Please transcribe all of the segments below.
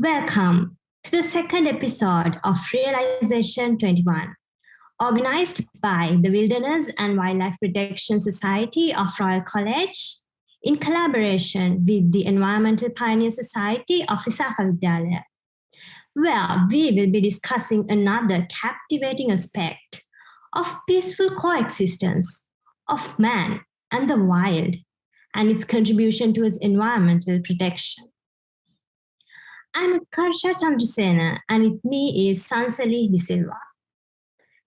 Welcome to the second episode of Realization 21, organized by the Wilderness and Wildlife Protection Society of Royal College in collaboration with the Environmental Pioneer Society of Visakha Vidyalaya, where we will be discussing another captivating aspect of peaceful coexistence of man and the wild and its contribution towards environmental protection. I'm Karsha Chandrasena, and with me is Sansali De Silva.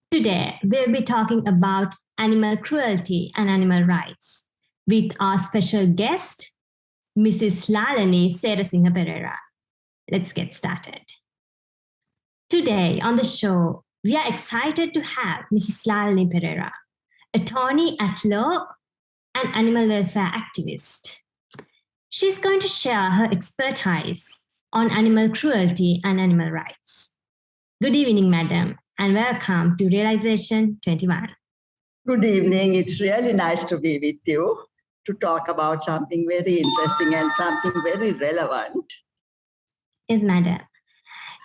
Today, we'll be talking about animal cruelty and animal rights with our special guest, Mrs. Lalani Serasinghe Pereira. Let's get started. Today on the show, we are excited to have Mrs. Lalani Pereira, attorney at law and animal welfare activist. She's going to share her expertise on animal cruelty and animal rights. Good evening, madam, and welcome to Realization 21. Good evening. It's really nice to be with you to talk about something very interesting and something very relevant. Yes, madam.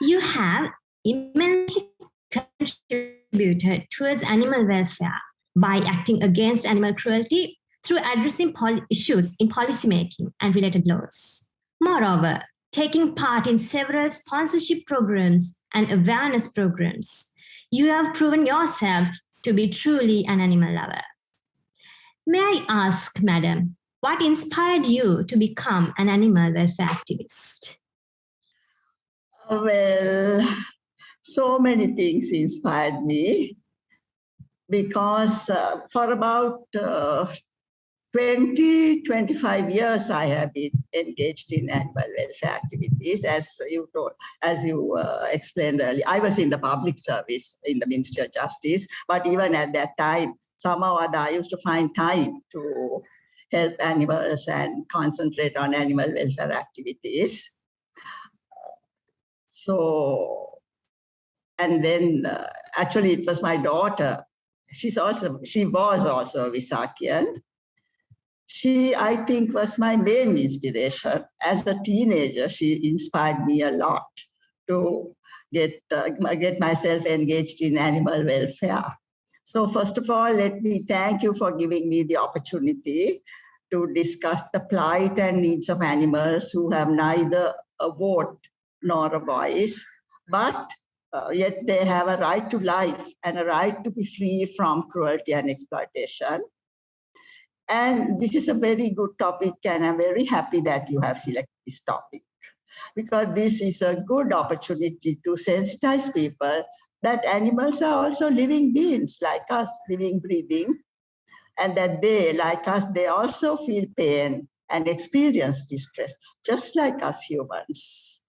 You have immensely contributed towards animal welfare by acting against animal cruelty through addressing issues in policymaking and related laws. Moreover, taking part in several sponsorship programs and awareness programs, you have proven yourself to be truly an animal lover. May I ask, madam, what inspired you to become an animal welfare activist? Well, so many things inspired me because for about 25 years, I have been engaged in animal welfare activities. As you explained earlier, I was in the public service in the Ministry of Justice, but even at that time, somehow or other, I used to find time to help animals and concentrate on animal welfare activities. And then actually it was my daughter. She was also a Visakhian. She, I think, was my main inspiration. As a teenager, she inspired me a lot to get myself engaged in animal welfare. So first of all, let me thank you for giving me the opportunity to discuss the plight and needs of animals who have neither a vote nor a voice, but yet they have a right to life and a right to be free from cruelty and exploitation. And this is a very good topic, and I'm very happy that you have selected this topic, because this is a good opportunity to sensitize people that animals are also living beings like us, living, breathing, and that they, like us, they also feel pain and experience distress, just like us humans.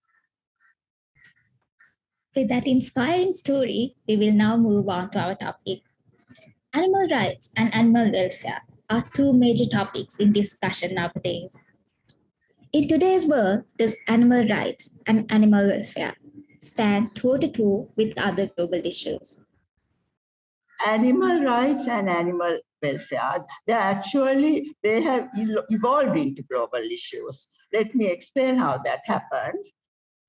With that inspiring story, we will now move on to our topic. Animal rights and animal welfare are two major topics in discussion nowadays. In today's world, does animal rights and animal welfare stand toe-to-toe with other global issues? Animal rights and animal welfare, they have evolved into global issues. Let me explain how that happened.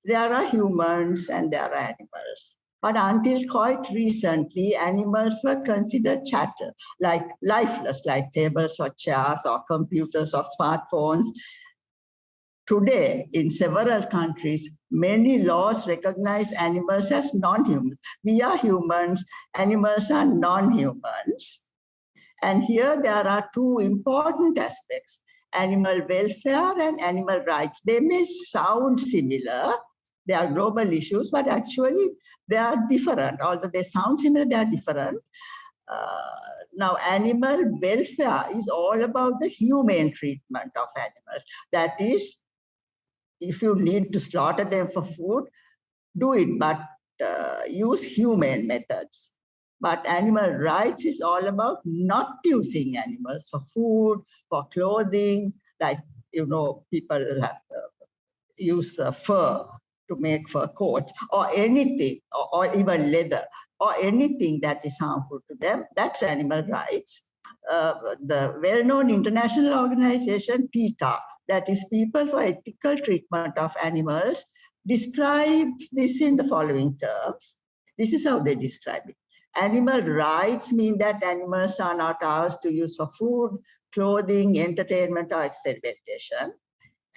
There are humans and there are animals. But until quite recently, animals were considered chattel, like lifeless, like tables or chairs or computers or smartphones. Today, in several countries, many laws recognize animals as non-humans. We are humans, animals are non-humans. And here there are two important aspects, animal welfare and animal rights. They may sound similar, they are global issues, but actually they are different. Although they sound similar, they are different. Now, animal welfare is all about the humane treatment of animals. That is, if you need to slaughter them for food, do it, but use humane methods. But animal rights is all about not using animals for food, for clothing, like, people have use fur to make fur coats or anything, or even leather, or anything that is harmful to them. That's animal rights. The well-known international organization, PETA, that is People for Ethical Treatment of Animals, describes this in the following terms. This is how they describe it. Animal rights mean that animals are not ours to use for food, clothing, entertainment, or experimentation.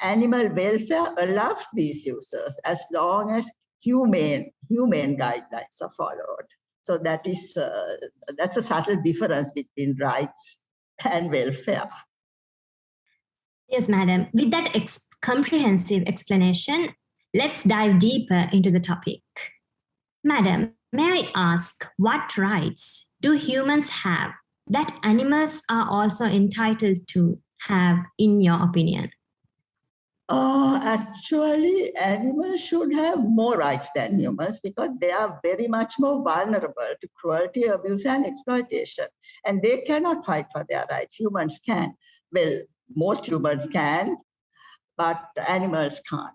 Animal welfare allows these uses as long as humane guidelines are followed. So that's a subtle difference between rights and welfare. Yes, madam. With that comprehensive explanation, let's dive deeper into the topic. Madam, may I ask what rights do humans have that animals are also entitled to have, in your opinion? Actually, animals should have more rights than humans because they are very much more vulnerable to cruelty, abuse, and exploitation. And they cannot fight for their rights. Humans can. Well, most humans can, but animals can't.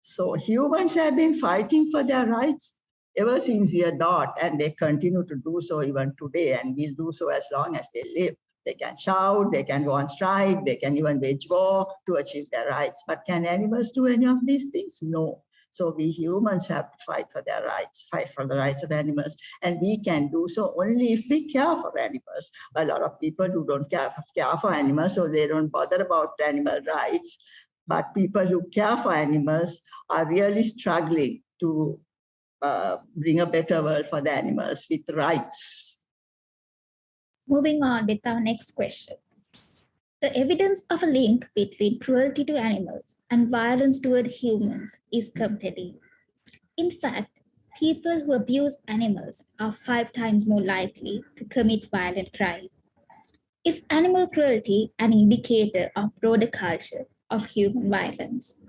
So humans have been fighting for their rights ever since year dot, and they continue to do so even today, and will do so as long as they live. They can shout, they can go on strike, they can even wage war to achieve their rights. But can animals do any of these things? No. So we humans have to fight for their rights, fight for the rights of animals. And we can do so only if we care for animals. A lot of people who don't care for animals, so they don't bother about animal rights. But people who care for animals are really struggling to bring a better world for the animals with rights. Moving on with our next question. The evidence of a link between cruelty to animals and violence toward humans is compelling. In fact, people who abuse animals are 5 times more likely to commit violent crime. Is animal cruelty an indicator of broader culture of human violence?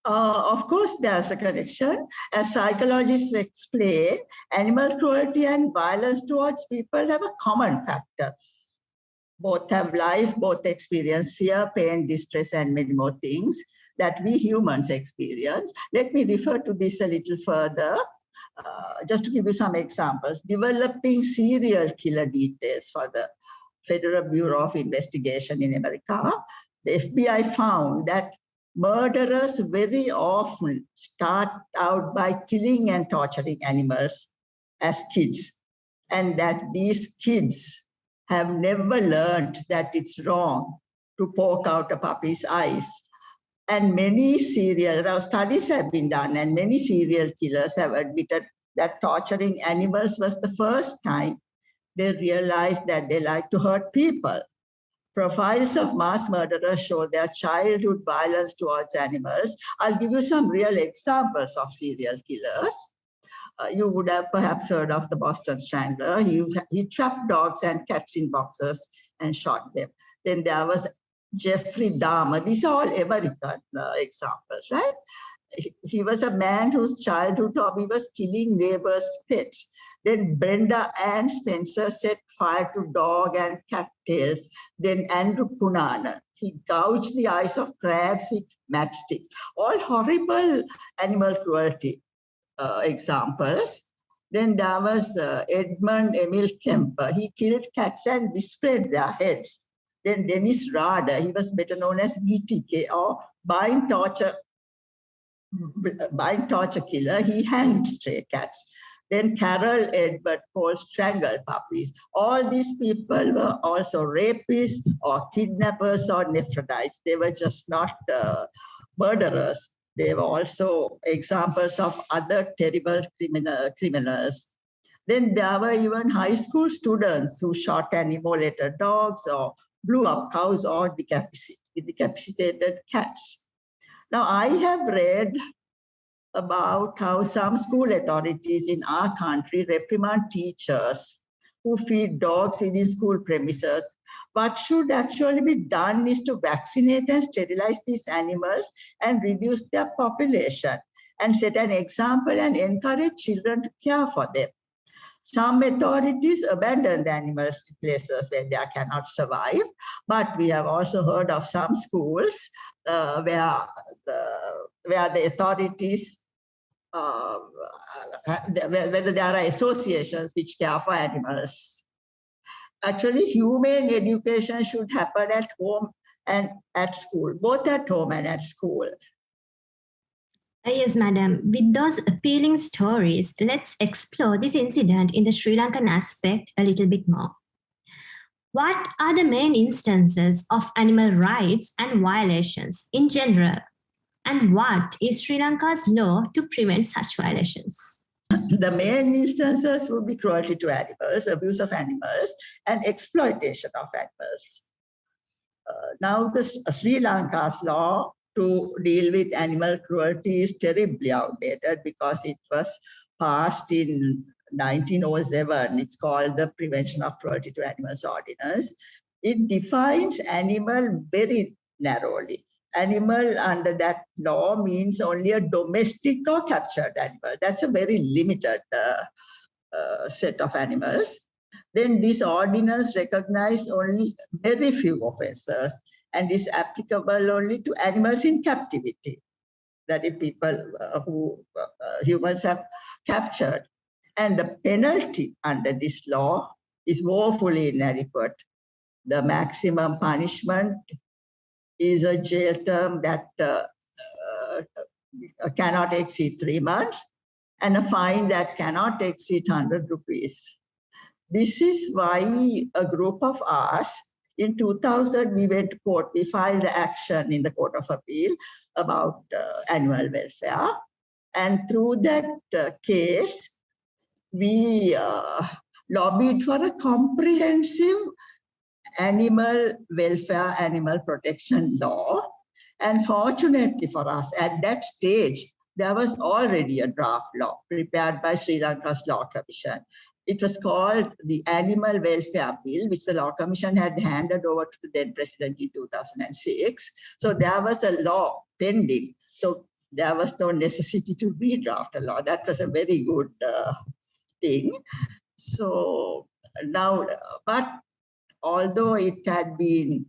Of course, there's a connection. As psychologists explain, animal cruelty and violence towards people have a common factor. Both have life, both experience fear, pain, distress, and many more things that we humans experience. Let me refer to this a little further, just to give you some examples. Developing serial killer details for the Federal Bureau of Investigation in America, the FBI found that murderers very often start out by killing and torturing animals as kids, and that these kids have never learned that it's wrong to poke out a puppy's eyes. And many studies have been done, and many serial killers have admitted that torturing animals was the first time they realized that they like to hurt people. Profiles of mass murderers show their childhood violence towards animals. I'll give you some real examples of serial killers. You would have perhaps heard of the Boston Strangler. He trapped dogs and cats in boxes and shot them. Then there was Jeffrey Dahmer. These are all American examples, right? He was a man whose childhood hobby was killing neighbors' pets. Then Brenda Ann Spencer set fire to dog and cat tails. Then Andrew Cunanan, he gouged the eyes of crabs with matchsticks. All horrible animal cruelty examples. Then there was Edmund Emil Kemper. He killed cats and displayed their heads. Then Dennis Rader, he was better known as BTK, or bind torture killer. He hanged stray cats. Then Carol Edward Cole strangled puppies. All these people were also rapists or kidnappers or Nephrodites. They were just not murderers. They were also examples of other terrible criminals. Then there were even high school students who shot and immolated dogs or blew up cows or decapitated cats. Now, I have read about how some school authorities in our country reprimand teachers who feed dogs within school premises. What should actually be done is to vaccinate and sterilize these animals and reduce their population and set an example and encourage children to care for them. Some authorities abandon the animals in places where they cannot survive, but we have also heard of some schools where the authorities, whether there are associations which care for animals. Actually, humane education should happen at home and at school, both at home and at school. Yes, madam. With those appealing stories, let's explore this incident in the Sri Lankan aspect a little bit more. What are the main instances of animal rights and violations in general? And what is Sri Lanka's law to prevent such violations? The main instances would be cruelty to animals, abuse of animals, and exploitation of animals. Now, the Sri Lanka's law to deal with animal cruelty is terribly outdated because it was passed in 1907. It's called the Prevention of Cruelty to Animals Ordinance. It defines animal very narrowly. Animal under that law means only a domestic or captured animal. That's a very limited set of animals. Then this ordinance recognizes only very few offences and is applicable only to animals in captivity, that is people who humans have captured. And the penalty under this law is woefully inadequate. The maximum punishment is a jail term that cannot exceed 3 months and a fine that cannot exceed 100 rupees. This is why a group of us, in 2000, we went to court. We filed action in the Court of Appeal about animal welfare. And through that case, we lobbied for a comprehensive animal welfare, animal protection law. And fortunately for us, at that stage, there was already a draft law prepared by Sri Lanka's Law Commission. It was called the Animal Welfare Bill, which the Law Commission had handed over to the then president in 2006. So there was a law pending. So there was no necessity to redraft a law. That was a very good thing. So now, but although it had been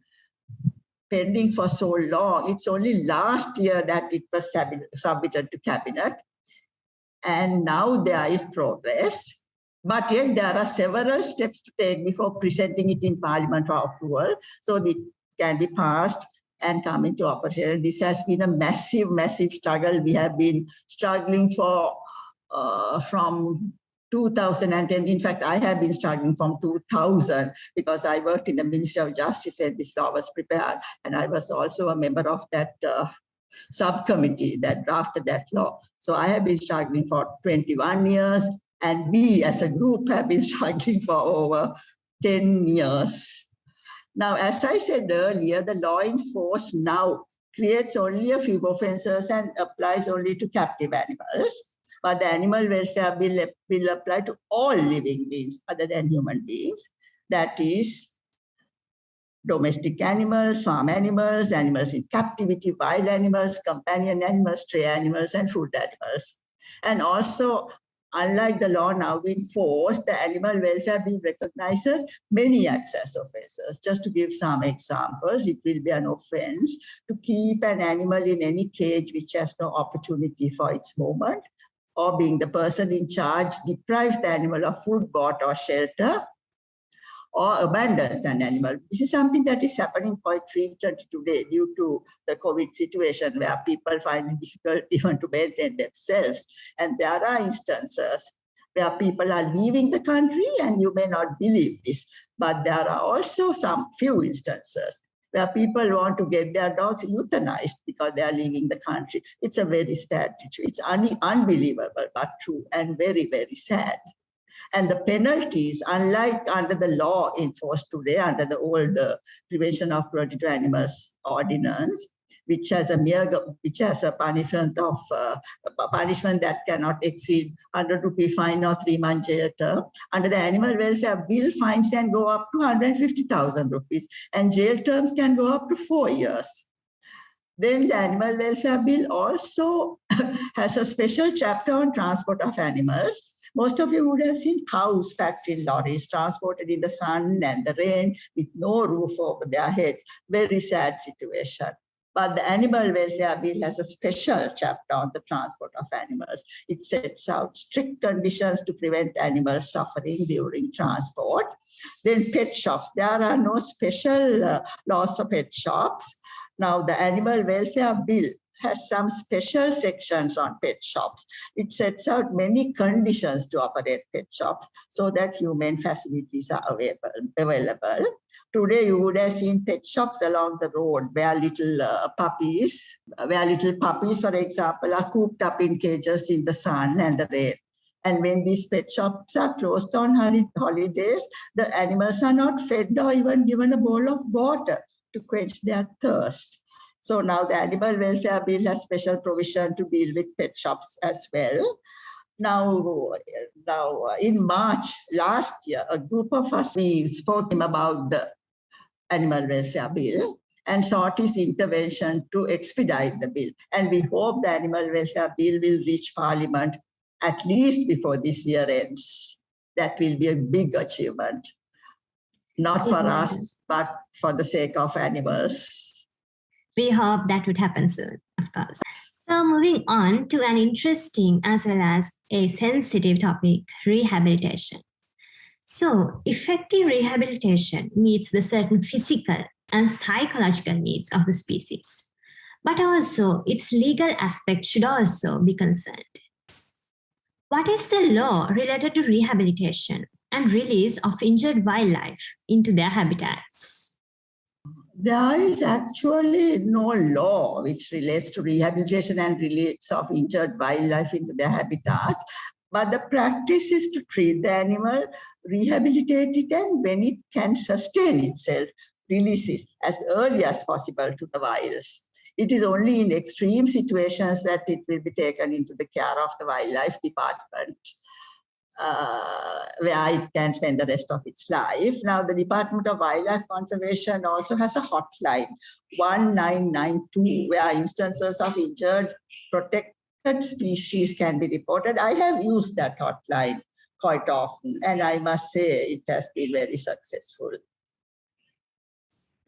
pending for so long, it's only last year that it was submitted to cabinet. And now there is progress. But yet there are several steps to take before presenting it in Parliament for approval, so it can be passed and come into operation. This has been a massive, massive struggle. We have been struggling for from 2010. In fact, I have been struggling from 2000 because I worked in the Ministry of Justice when this law was prepared, and I was also a member of that subcommittee that drafted that law. So I have been struggling for 21 years. And we as a group have been struggling for over 10 years. Now, as I said earlier, the law in force now creates only a few offences and applies only to captive animals. But the Animal Welfare Bill will apply to all living beings other than human beings. That is, domestic animals, farm animals, animals in captivity, wild animals, companion animals, stray animals, and food animals. And also, unlike the law now in force, the Animal Welfare Bill recognizes many access offences. Just to give some examples, it will be an offence to keep an animal in any cage which has no opportunity for its movement, or being the person in charge deprives the animal of food, water, or shelter, or abandons an animal. This is something that is happening quite frequently today due to the COVID situation, where people find it difficult even to maintain themselves. And there are instances where people are leaving the country, and you may not believe this, but there are also some few instances where people want to get their dogs euthanized because they are leaving the country. It's a very sad situation. It's unbelievable, but true, and very, very sad. And the penalties, unlike under the law enforced today, under the old Prevention of Cruelty to Animals Ordinance, which has a punishment of punishment that cannot exceed 100 rupee fine or 3-month jail term. Under the Animal Welfare Bill, fines can go up to 150,000 rupees, and jail terms can go up to 4 years. Then the Animal Welfare Bill also has a special chapter on transport of animals. Most of you would have seen cows packed in lorries, transported in the sun and the rain with no roof over their heads. Very sad situation. But the Animal Welfare Bill has a special chapter on the transport of animals. It sets out strict conditions to prevent animals suffering during transport. Then pet shops. There are no special laws for pet shops. Now, the Animal Welfare Bill has some special sections on pet shops. It sets out many conditions to operate pet shops so that humane facilities are available. Today, you would have seen pet shops along the road where little puppies, for example, are cooped up in cages in the sun and the rain. And when these pet shops are closed on holidays, the animals are not fed or even given a bowl of water to quench their thirst. So now the Animal Welfare Bill has special provision to deal with pet shops as well. Now, in March last year, a group of us, we spoke about the Animal Welfare Bill and sought his intervention to expedite the bill. And we hope the Animal Welfare Bill will reach Parliament at least before this year ends. That will be a big achievement, not for us, but for the sake of animals. We hope that would happen soon, of course. So moving on to an interesting as well as a sensitive topic, rehabilitation. So effective rehabilitation meets the certain physical and psychological needs of the species, but also its legal aspect should also be concerned. What is the law related to rehabilitation and release of injured wildlife into their habitats? There is actually no law which relates to rehabilitation and release of injured wildlife into their habitats, but the practice is to treat the animal, rehabilitate it, and when it can sustain itself, release it as early as possible to the wilds. It is only in extreme situations that it will be taken into the care of the wildlife department, where it can spend the rest of its life. Now, the Department of Wildlife Conservation also has a hotline, 1992, where instances of injured protected species can be reported. I have used that hotline quite often, and I must say it has been very successful.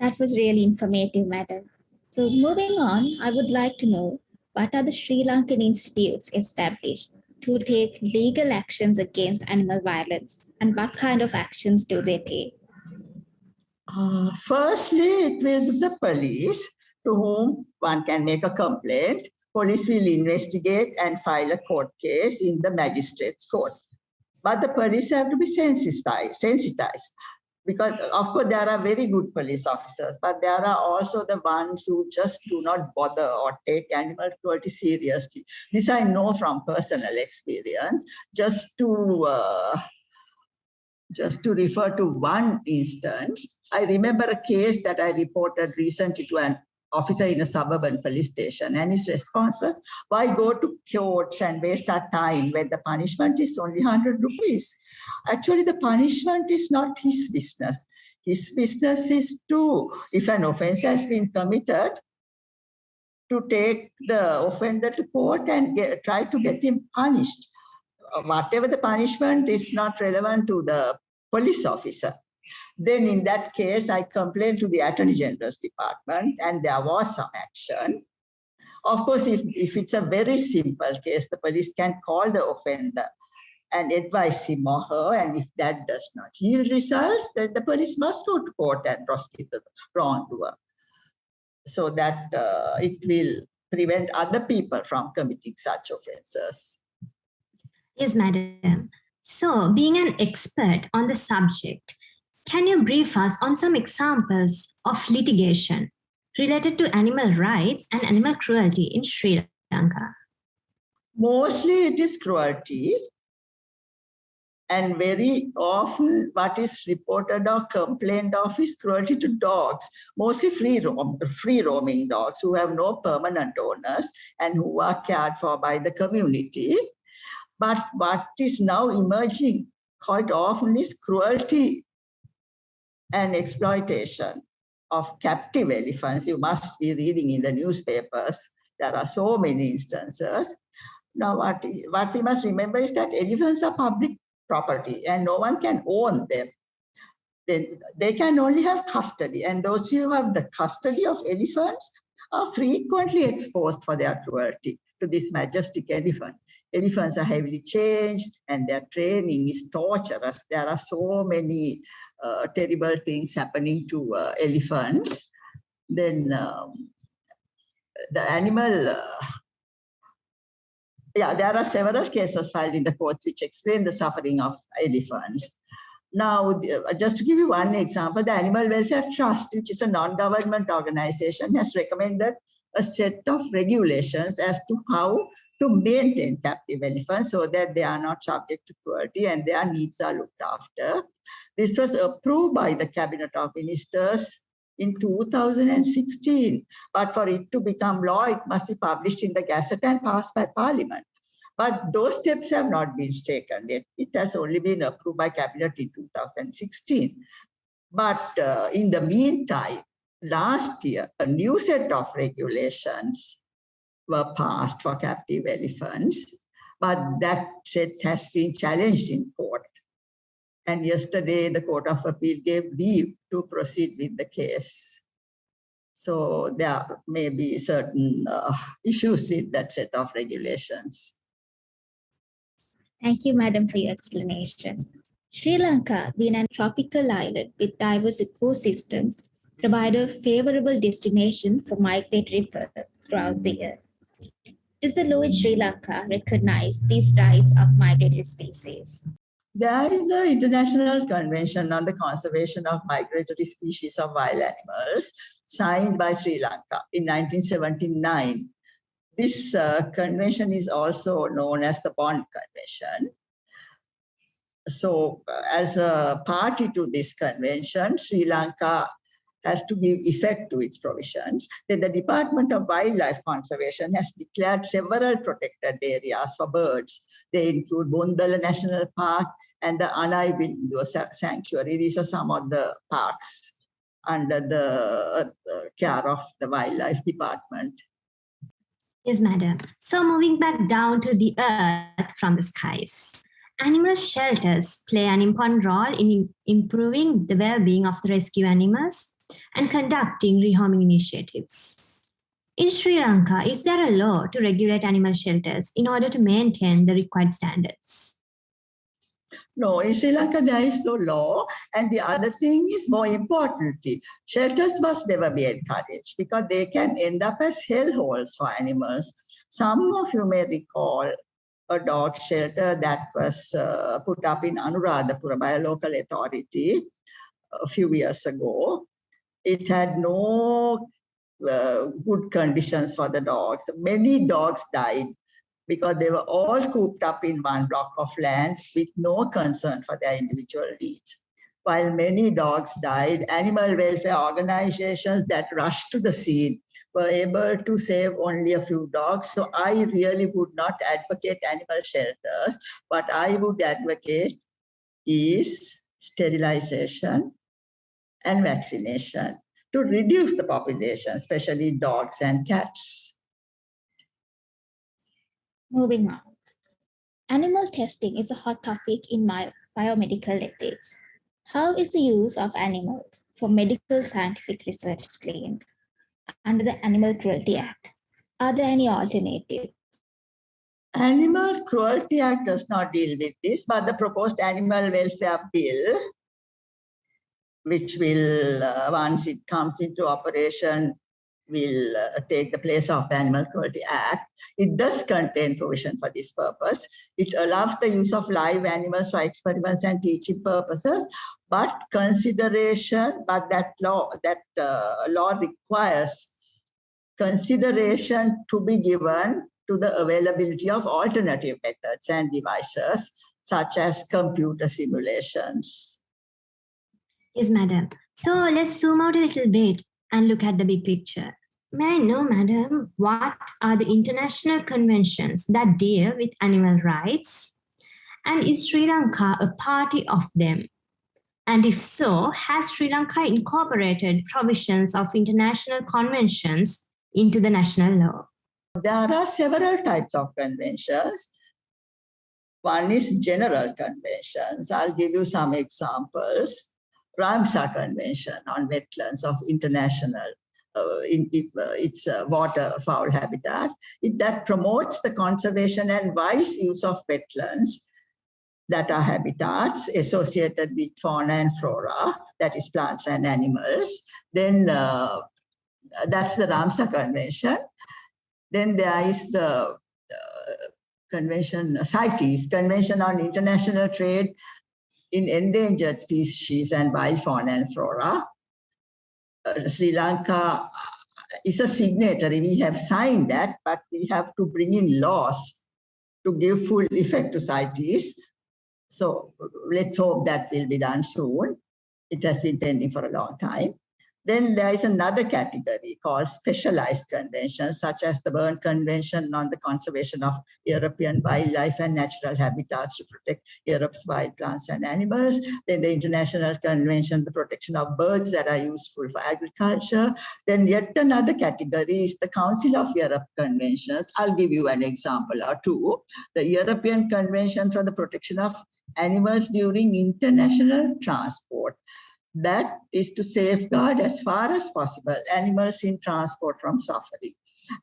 That was really informative, madam. So moving on, I would like to know, what are the Sri Lankan institutes established to take legal actions against animal violence, and what kind of actions do they take? Firstly, it will be the police, to whom one can make a complaint. Police will investigate and file a court case in the magistrate's court. But the police have to be sensitized. Because, of course, there are very good police officers, but there are also the ones who just do not bother or take animal cruelty seriously. This I know from personal experience. Just to refer to one instance, I remember a case that I reported recently to an officer in a suburban police station, and his response was, why go to courts and waste our time when the punishment is only 100 rupees? Actually, the punishment is not his business. His business is to, if an offense has been committed, to take the offender to court and try to get him punished. Whatever the punishment is not relevant to the police officer. Then in that case, I complained to the Attorney General's department, and there was some action. Of course, if it's a very simple case, the police can call the offender and advise him or her, and if that does not yield results, then the police must go to court and prosecute the wrongdoer, so that it will prevent other people from committing such offenses. Yes, madam. So, being an expert on the subject, can you brief us on some examples of litigation related to animal rights and animal cruelty in Sri Lanka? Mostly it is cruelty, and very often what is reported or complained of is cruelty to dogs, mostly free roaming dogs who have no permanent owners and who are cared for by the community. But what is now emerging quite often is cruelty and exploitation of captive elephants. You must be reading in the newspapers. There are so many instances. Now, what we must remember is that elephants are public property and no one can own them. Then they can only have custody, and those who have the custody of elephants are frequently exposed for their cruelty to this majestic elephant. Elephants are heavily changed and their training is torturous. There are so many terrible things happening to elephants. Then the animal, there are several cases filed in the courts which explain the suffering of elephants. Now, just to give you one example, the Animal Welfare Trust, which is a non-government organization, has recommended a set of regulations as to how to maintain captive elephants so that they are not subject to cruelty and their needs are looked after. This was approved by the Cabinet of Ministers in 2016, but for it to become law, it must be published in the Gazette and passed by Parliament. But those steps have not been taken yet. It has only been approved by Cabinet in 2016. But in the meantime, last year, a new set of regulations were passed for captive elephants, but that set has been challenged in court. And yesterday, the Court of Appeal gave leave to proceed with the case. So there may be certain issues with that set of regulations. Thank you, Madam, for your explanation. Sri Lanka, being a tropical island with diverse ecosystems, provides a favorable destination for migratory birds throughout the year. Does the law in Sri Lanka recognize these rights of migratory species? There is an international convention on the conservation of migratory species of wild animals signed by Sri Lanka in 1979. This convention is also known as the Bond Convention. So as a party to this convention, Sri Lanka has to give effect to its provisions. Then the Department of Wildlife Conservation has declared several protected areas for birds. They include Bundala National Park and the Anai Sanctuary. These are some of the parks under the care of the Wildlife Department. Yes, madam. So moving back down to the earth from the skies. Animal shelters play an important role in improving the well-being of the rescue animals and conducting rehoming initiatives. In Sri Lanka, is there a law to regulate animal shelters in order to maintain the required standards? No, in Sri Lanka, there is no law. And the other thing is, more importantly, shelters must never be encouraged because they can end up as hellholes for animals. Some of you may recall a dog shelter that was put up in Anuradhapura by a local authority a few years ago. It had no good conditions for the dogs. Many dogs died because they were all cooped up in one block of land with no concern for their individual needs. While many dogs died, animal welfare organizations that rushed to the scene were able to save only a few dogs. So I really would not advocate animal shelters. What I would advocate is sterilization and vaccination to reduce the population, especially dogs and cats. Moving on. Animal testing is a hot topic in biomedical ethics. How is the use of animals for medical scientific research explained under the Animal Cruelty Act? Are there any alternatives? Animal Cruelty Act does not deal with this, but the proposed Animal Welfare Bill, which will, once it comes into operation, will take the place of the Animal Cruelty Act. It does contain provision for this purpose. It allows the use of live animals for experiments and teaching purposes, but that law requires consideration to be given to the availability of alternative methods and devices, such as computer simulations. Yes, madam. So let's zoom out a little bit and look at the big picture. May I know, madam, what are the international conventions that deal with animal rights? And is Sri Lanka a party of them? And if so, has Sri Lanka incorporated provisions of international conventions into the national law? There are several types of conventions. One is general conventions. I'll give you some examples. Ramsar Convention on Wetlands of International, it's waterfowl habitat. That promotes the conservation and wise use of wetlands that are habitats associated with fauna and flora, that is plants and animals. Then that's the Ramsar Convention. Then there is the CITES, Convention on International Trade in Endangered Species and Wild Fauna and Flora. Sri Lanka is a signatory. We have signed that, but we have to bring in laws to give full effect to CITES. So let's hope that will be done soon. It has been pending for a long time. Then there is another category called specialized conventions, such as the Berne Convention on the Conservation of European Wildlife and Natural Habitats to protect Europe's wild plants and animals. Then the International Convention on the Protection of Birds that are useful for agriculture. Then yet another category is the Council of Europe Conventions. I'll give you an example or two. The European Convention for the Protection of Animals during International Transport. That is to safeguard as far as possible animals in transport from suffering.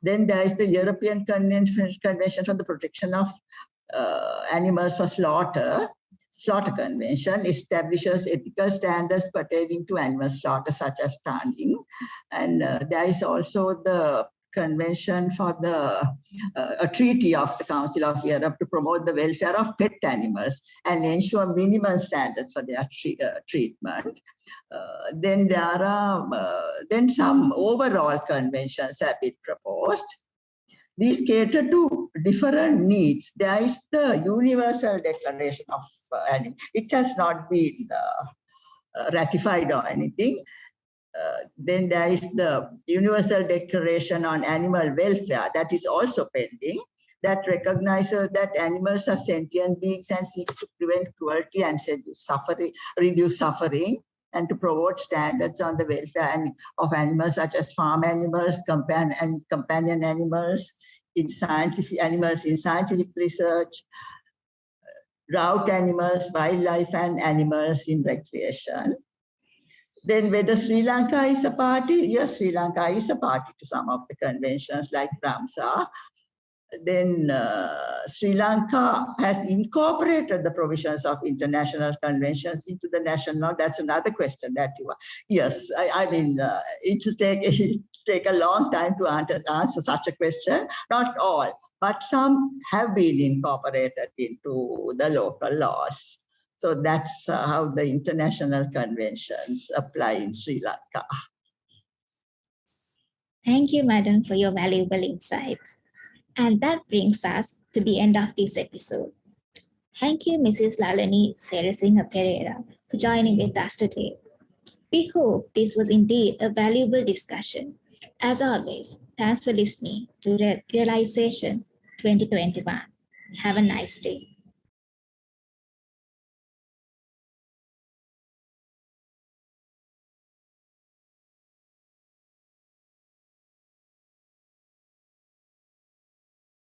Then there is the European Convention for the Protection of Animals for Slaughter. Slaughter Convention establishes ethical standards pertaining to animal slaughter, such as stunning. And there is also the Convention for a treaty of the Council of Europe to promote the welfare of pet animals and ensure minimum standards for their treatment. Then there are then some overall conventions have been proposed. These cater to different needs. There is the Universal Declaration of Animals. It has not been ratified or anything. Then there is the Universal Declaration on Animal Welfare that is also pending, that recognizes that animals are sentient beings and seeks to prevent cruelty and reduce suffering, and to promote standards on the welfare of animals such as farm animals, companion animals in scientific research, route animals, wildlife, and animals in recreation. Then whether Sri Lanka is a party, yes, Sri Lanka is a party to some of the conventions like Ramsar. Then Sri Lanka has incorporated the provisions of international conventions into the national. That's another question that you are. Yes, I mean, it will take a long time to answer such a question. Not all, but some have been incorporated into the local laws. So that's how the international conventions apply in Sri Lanka. Thank you, Madam, for your valuable insights. And that brings us to the end of this episode. Thank you, Mrs. Lalani Serisinghe Pereira, for joining with us today. We hope this was indeed a valuable discussion. As always, thanks for listening to Realization 2021. Have a nice day.